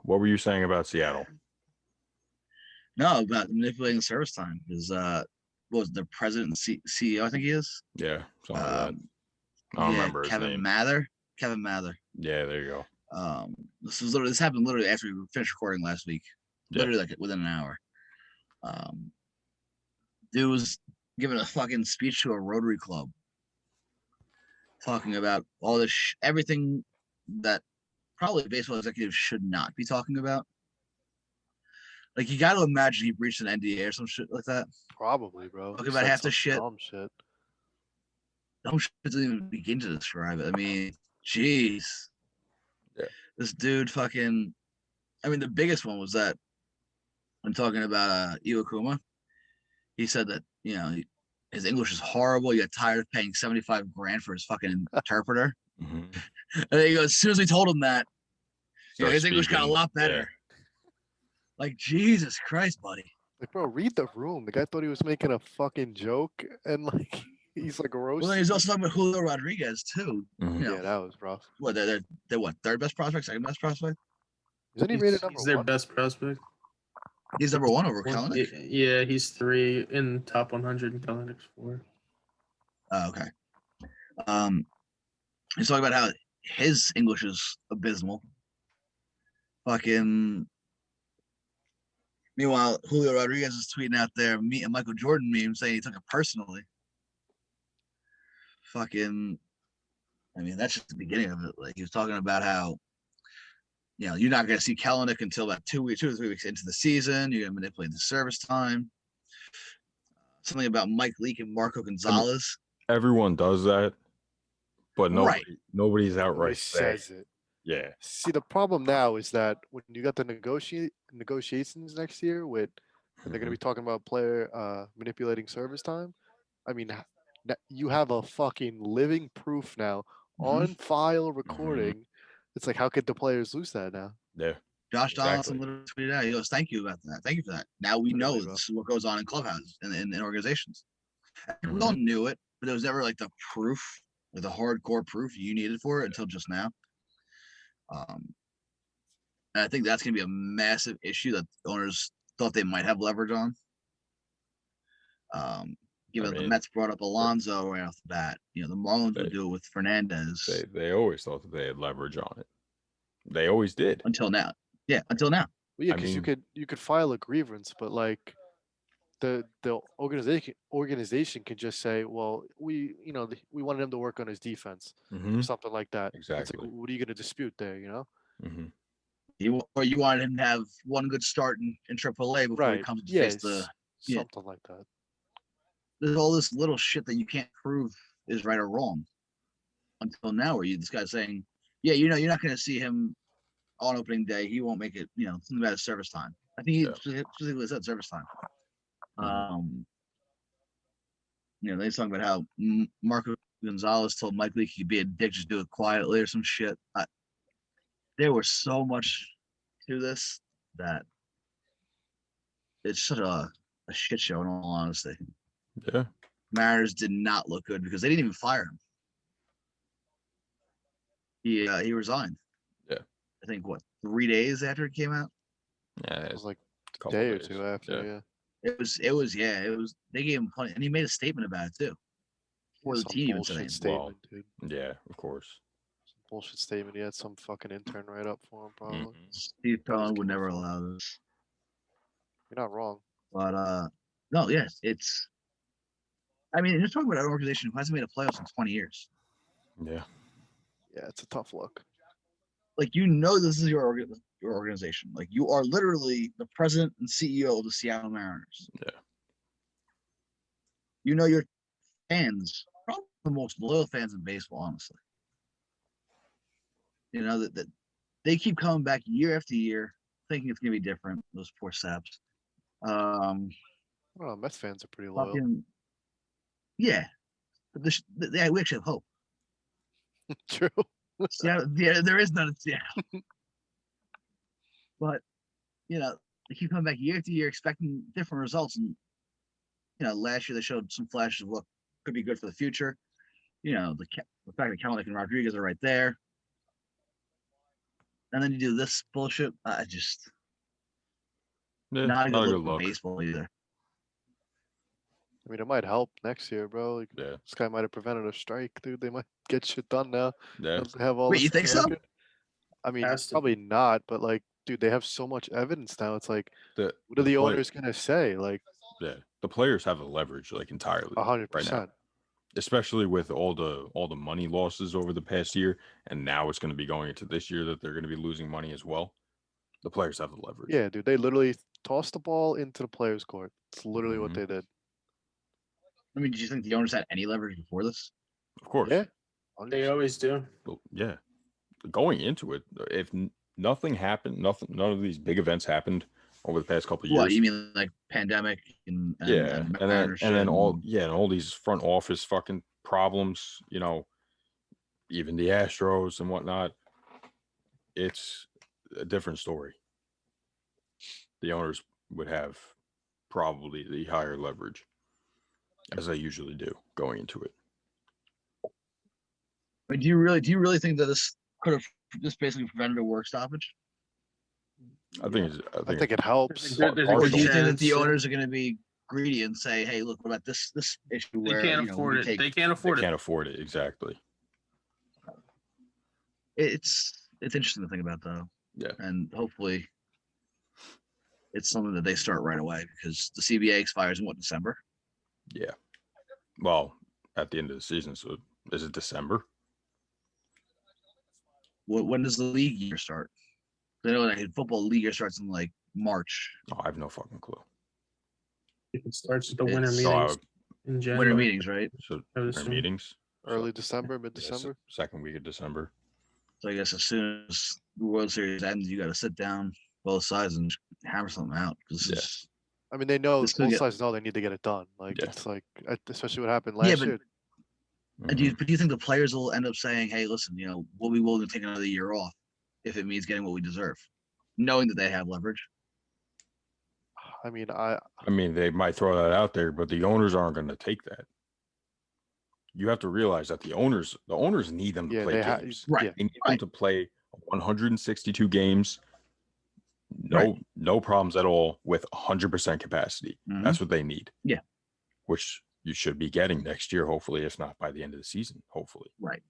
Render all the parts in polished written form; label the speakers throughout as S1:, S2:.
S1: What were you saying about Seattle?
S2: No, about manipulating service time. Is what was the president and CEO? I think he is.
S1: Yeah, something like that. I don't remember his name.
S2: Kevin Mather.
S1: Yeah, there you
S2: go. This happened literally after we finished recording last week.
S1: Yeah.
S2: Literally like within an hour. Dude was giving a fucking speech to a Rotary Club, talking about all this, everything that probably baseball executives should not be talking about. Like, you got to imagine he breached an NDA or some shit like that.
S3: Probably, bro.
S2: Talking about half the shit.
S3: Dumb shit.
S2: Dumb shit doesn't even begin to describe it. I mean, jeez.
S1: Yeah.
S2: This dude fucking. I mean, the biggest one was that when talking about Iwakuma, he said that, you know, his English is horrible. He got tired of paying $75,000 for his fucking interpreter.
S1: Mm-hmm.
S2: And then he goes, as soon as we told him that, his
S1: speaking.
S2: English got a lot better.
S1: Yeah.
S2: Like, Jesus Christ, buddy.
S3: Like, bro, read the room. The guy thought he was making a fucking joke, and like he's like roasting.
S2: Well, he's also talking about Julio Rodriguez too.
S1: Mm-hmm.
S2: You know,
S3: yeah, that was rough.
S2: What they're what, third best prospect, second best prospect?
S3: Isn't he rated number
S4: He's their
S3: one?
S4: best prospect.
S2: He's number one over Kalanick.
S4: Yeah, he's 3 in top 100 and Kalanick's 4.
S2: Oh, okay. He's talking about how his English is abysmal. Fucking. Meanwhile, Julio Rodriguez is tweeting out there a Michael Jordan meme saying he took it personally. Fucking. I mean, that's just the beginning of it. Like, he was talking about how, you know, you're not going to see Kalanick until about 2 or 3 weeks into the season. You're going to manipulate the service time. Something about Mike Leake and Marco Gonzalez.
S1: Everyone does that, but nobody's outright
S3: says it.
S1: Yeah.
S3: See, the problem now is that when you got the negotiations next year with, and they're going to be talking about player manipulating service time. I mean, you have a fucking living proof now on file recording. It's like, how could the players lose that now?
S1: Yeah.
S2: Josh Donaldson literally tweeted out. He goes, "Thank you about that. Thank you for that. Now we know this is what goes on in clubhouses and in organizations. We all knew it, but there was never like the proof, like the hardcore proof you needed for it until just now. And I think that's going to be a massive issue that owners thought they might have leverage on. Given the Mets brought up Alonso right off the bat, you know, the Marlins would do it with Fernandez.
S1: They always thought that they had leverage on it. They always did
S2: until now. Yeah, until now.
S3: Well, yeah, because you could file a grievance, but like the organization can just say, well, we wanted him to work on his defense or something like that.
S1: Exactly.
S3: It's like, what are you going to dispute there? You know.
S1: Mm-hmm.
S2: You wanted him to have one good start in AAA before he comes to face the
S3: something like that.
S2: There's all this little shit that you can't prove is right or wrong until now, where this guy's saying, yeah, you know, you're not going to see him on opening day. He won't make it, you know, something about his service time. I think he specifically said service time. You know, they talking about how Marco Gonzalez told Mike Leake he could be a dick, just do it quietly or some shit. There was so much to this that it's such a shit show, in all honesty.
S1: Yeah.
S2: Mariners did not look good because they didn't even fire him. He resigned.
S1: Yeah.
S2: I think 3 days after it came out.
S1: Yeah,
S3: it was like a day or two after. Yeah.
S2: It was. They gave him plenty, and he made a statement about it too. For the team,
S3: bullshit statement, dude.
S1: Yeah, of course.
S3: Some bullshit statement. He had some fucking intern write up for him, probably.
S2: Steve Cohen would never allow this.
S3: You're not wrong.
S2: But no, yes, it's. I mean, you're talking about an organization who hasn't made a playoffs in 20 years.
S1: Yeah.
S3: Yeah, it's a tough look.
S2: Like, you know, this is your organization. Like, you are literally the president and CEO of the Seattle Mariners.
S1: Yeah.
S2: You know, your fans, probably the most loyal fans in baseball, honestly. You know, that they keep coming back year after year, thinking it's going to be different. Those poor saps.
S3: I don't know. Mets fans are pretty loyal.
S2: Yeah. But we actually have hope.
S3: True.
S2: Seattle, yeah, there is none in Seattle. But, you know, they keep coming back year after year expecting different results. And, you know, last year they showed some flashes of what could be good for the future. You know, the fact that Kalanick and Rodriguez are right there. and then you do this bullshit. I just
S1: Yeah,
S2: not a
S1: not a
S2: good
S1: good
S2: look for
S1: look.
S2: baseball either.
S3: I mean, it might help next year, bro. Like,
S1: Yeah,
S3: this guy might have prevented a strike, dude. They might get shit done now.
S1: yeah.
S3: They have all
S2: Wait,
S3: the
S2: you think
S3: same
S2: so?
S3: record. I mean,
S4: Has to.
S3: probably not, but like, dude, they have so much evidence now. It's like,
S1: The
S3: what are the
S1: play-
S3: owners gonna say? Like,
S1: Yeah, the players have the leverage like entirely
S3: 100%.
S1: especially with all the money losses over the past year, and now it's going to be going into this year that they're going to be losing money as well. The players have the leverage.
S3: Yeah, dude, they literally tossed the ball into the players' court. It's literally what
S1: Mhm.
S3: they did.
S2: I mean, did you think the owners had any leverage before this?
S1: Of course.
S3: Yeah,
S4: They
S3: 100%.
S4: always do.
S1: Well, yeah. Going into it, if nothing happened, none of these big events happened over the past couple of years.
S2: What you mean, like pandemic and
S1: Yeah,
S2: and
S1: and
S2: Mariners
S1: then
S2: shit
S1: all
S2: and-
S1: and all these front office fucking problems, even the Astros and whatnot. It's a different story. The owners would have probably the higher leverage, as they usually do, going into it.
S2: I mean, do you really think that this could have basically prevented a work stoppage?
S1: I think
S3: I think it helps.
S4: There's a
S2: Or
S4: good
S2: do you think that the
S4: chance,
S2: owners are going to be greedy and say, "Hey, look, what about this issue
S4: They
S2: where
S4: can't afford
S2: we
S4: it.
S2: take
S4: They can't afford
S1: They
S4: it.
S1: can't afford it exactly.
S2: it's interesting to think about though.
S1: Yeah.
S2: And hopefully it's something that they start right away because the CBA expires in what, December?
S1: Yeah. Well, at the end of the season, so is it December?
S2: When does the league year start? I know like football league year starts in like March.
S1: Oh, I have no fucking clue.
S4: It starts with the winter
S2: It's-
S1: So,
S4: meetings in
S2: Winter
S4: January.
S2: meetings, right?
S1: so
S4: I would
S1: winter
S4: assume.
S1: meetings.
S3: Early
S1: So,
S3: December,
S1: yeah,
S3: mid-December.
S1: second week of December.
S2: So I guess as soon as the World Series ends, you got to sit down both sides and hammer something out. This
S1: Yeah.
S2: is
S3: I mean, they know
S2: This could
S3: both
S2: get-
S3: sides know they need to get it done. Like,
S1: Yeah.
S3: it's like, especially what happened
S2: Yeah,
S3: last
S2: but-
S3: year.
S2: And
S1: Mhm.
S2: do you think the players will end up saying, "Hey, listen, we'll be willing to take another year off if it means getting what we deserve," knowing that they have leverage?
S3: I mean,
S1: I mean, they might throw that out there, but the owners aren't going to take that. You have to realize that the owners need them to
S3: yeah,
S1: play
S3: they have,
S1: games.
S2: Right.
S3: yeah,
S1: They need them to play 162 games.
S2: Right.
S1: No problems at all with 100% capacity.
S2: Mhm.
S1: That's what they need.
S2: Yeah.
S1: Which you should be getting next year, hopefully, if not by the end of the season. Hopefully,
S2: Right.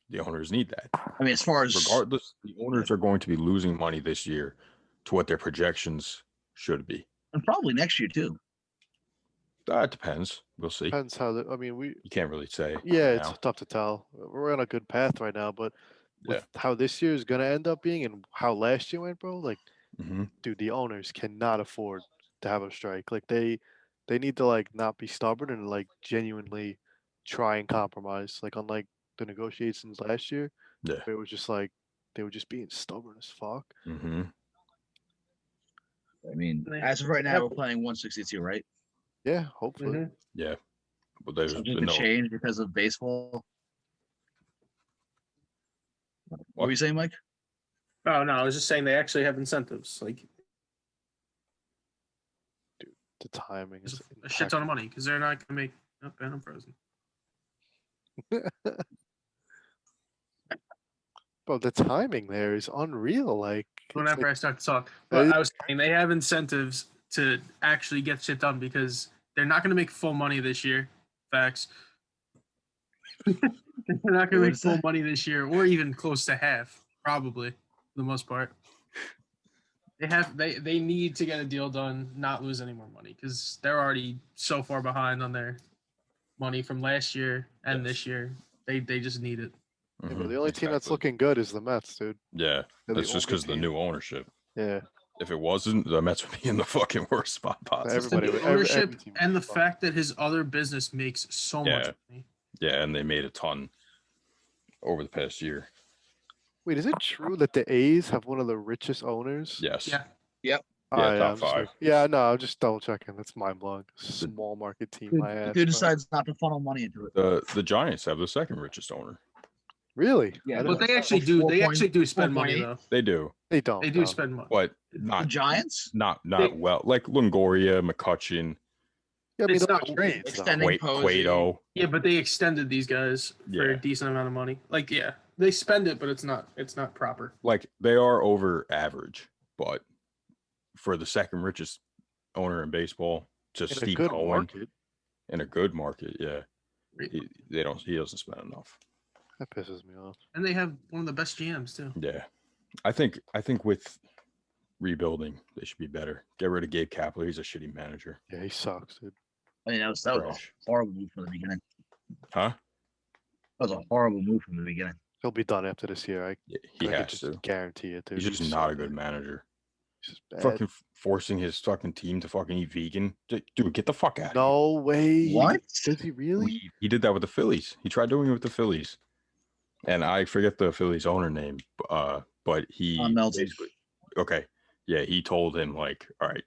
S1: the owners need that.
S2: I mean, as far as
S1: Regardless, the owners are going to be losing money this year to what their projections should be.
S2: and probably next year too.
S1: That depends. We'll see.
S3: depends how. I mean,
S1: You can't really say.
S3: yeah,
S1: right
S3: it's
S1: now.
S3: tough to tell. We're on a good path right now, but with
S1: Yeah.
S3: how this year is gonna end up being and how last year went, bro, like,
S1: Mhm.
S3: dude, the owners cannot afford to have a strike. Like, they need to like not be stubborn and like genuinely try and compromise. Like, unlike the negotiations last year,
S1: Yeah.
S3: it was just like they were just being stubborn as fuck.
S1: Mhm.
S2: I mean,
S4: They-
S2: as of right
S4: they
S2: now,
S4: have-
S2: we're playing 162, right?
S3: Yeah, hopefully.
S4: Mhm.
S1: Yeah. But there's
S2: Subject
S1: been
S2: to
S1: no.
S2: change because of baseball. What were
S1: What?
S2: you saying, Mike?
S4: Oh no, I was just saying they actually have incentives, like
S3: The timing is
S4: a shit ton of money, because they're not gonna make. Oh, and I'm frozen.
S3: Bro, the timing there is unreal. Like, it's
S4: Whenever
S3: like-
S4: I start to talk, but
S3: Uh,
S4: I was saying they have incentives to actually get shit done because they're not gonna make full money this year. Facts. They're not gonna
S2: What
S4: make
S2: is
S4: full
S2: that?
S4: money this year, or even close to half, probably, for the most part. They need to get a deal done, not lose any more money, because they're already so far behind on their money from last year and
S1: Yes.
S4: this year. They just need it.
S3: yeah,
S1: Mhm,
S3: bro, the only team that's
S1: exactly.
S3: looking good is the Mets, dude.
S1: Yeah.
S3: They're the
S1: That's just
S3: only
S1: because of the
S3: team.
S1: new ownership.
S3: Yeah,
S1: If it wasn't, the Mets would be in the fucking worst spot possible.
S3: Everybody
S4: The
S3: would- every
S4: ownership
S3: team
S4: and the
S3: would fuck.
S4: fact that his other business makes so much
S1: Yeah.
S4: money.
S1: Yeah, and they made a ton over the past year.
S3: Wait, is it true that the A's have one of the richest owners?
S1: Yes.
S4: Yeah.
S1: Yeah, top
S3: I'm just
S1: five.
S3: yeah, no, I'm just double checking. That's mind blowing. Small market team, my ass.
S2: Dude
S3: bro.
S2: decides not to funnel money into it.
S1: The Giants have the second richest owner.
S3: Really?
S2: Yeah,
S3: I
S4: But
S3: didn't-
S4: they actually do. They
S2: 4
S4: actually do spend
S2: 4.8.
S4: money though.
S1: They do,
S3: they don't.
S4: They do
S3: no.
S4: spend money.
S1: but
S2: The
S1: not
S2: Giants
S4: They-
S1: well. Like Longoria, McCutcheon,
S3: Yeah, I mean,
S4: It's
S3: those
S4: not
S3: are trades. though.
S2: extending Posey.
S1: Cueto.
S4: Yeah, but they extended these guys for
S1: Yeah.
S4: a decent amount of money. Like, yeah, they spend it, but it's not proper.
S1: Like they are over average, but for the second richest owner in baseball, just
S3: In a
S1: Steve
S3: good
S1: Cohen
S3: market.
S1: in a good market, yeah, he doesn't spend enough.
S3: That pisses me off.
S4: And they have one of the best GMs too.
S1: Yeah, I think with rebuilding, they should be better. Get rid of Gabe Kapler. He's a shitty manager.
S3: Yeah, he sucks, dude.
S2: I mean, that was
S1: Trash.
S2: a horrible move from the beginning.
S1: Huh?
S2: That was a horrible move from the beginning.
S3: He'll be done after this year.
S1: Yeah,
S3: I
S1: he
S3: could
S1: has
S3: just
S1: to.
S3: guarantee it, dude.
S1: He's just
S3: so
S1: not a good
S3: bad.
S1: manager.
S3: He's just bad.
S1: Fucking forcing his fucking team to fucking eat vegan. Dude, get the fuck out.
S3: No way.
S2: What?
S3: Does he really?
S1: He did that with the Phillies. He tried doing it with the Phillies, and I forget the Phillies owner name. But he
S2: Melton.
S1: basically okay. Yeah, he told him like, all right,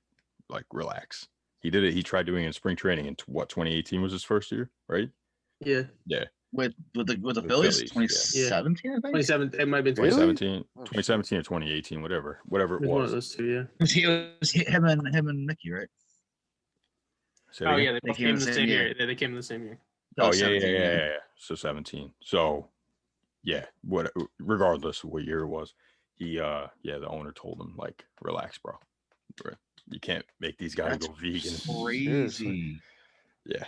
S1: like relax. He did it. He tried doing it in spring training in 2018 was his first year, right?
S4: Yeah.
S1: Yeah.
S2: With the
S1: The
S2: Phillies,
S1: Phillies, yeah.
S2: 2017, I think.
S4: 27. It might have been
S3: Really?
S1: 2017,
S3: Oh, shit.
S1: 2017 or 2018, whatever it
S4: It was one of
S1: was.
S4: those two. Yeah.
S2: It was him and Mickey, right?
S1: Say it
S4: Oh
S1: again?
S4: yeah, they both came in the same year. They came in the same year.
S1: Oh, yeah,
S2: 17,
S1: yeah. So 17. So yeah, regardless of what year it was, the owner told him like, relax, bro. You can't make these guys
S2: That's
S1: go vegan.
S2: Crazy.
S3: Seriously.
S1: Yeah.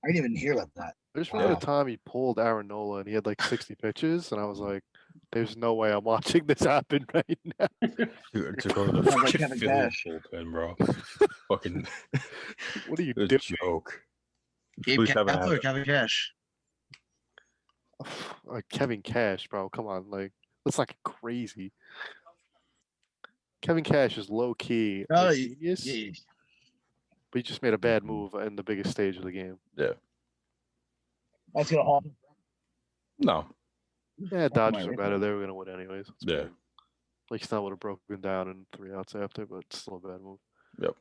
S2: I didn't even hear about that.
S3: I just remember
S2: Wow.
S3: the time he pulled Aaron Nola and he had like 60 pitches, and I was like, "There's no way I'm watching this happen right now."
S1: Dude, to go to the
S2: Sounds like
S1: fucking
S2: Kevin
S1: Philly
S2: Cash.
S1: bullpen, bro. Fucking
S3: What are you
S1: a
S3: doing?
S1: joke.
S2: Gabe
S1: Phillies haven't
S2: Kapler
S1: had
S2: or Kevin Cash?
S3: Kevin Cash, bro. Come on, like let's not get crazy. Kevin Cash is low key
S2: Oh,
S3: a genius,
S2: Yeah.
S3: but he just made a bad move in the biggest stage of the game.
S2: That's gonna happen.
S1: no.
S3: Yeah, Dodgers are better. They were gonna win anyways. It's
S1: Yeah.
S3: fine. Like Snell would have broken down in 3 outs after, but it's still a bad move.
S1: Yep.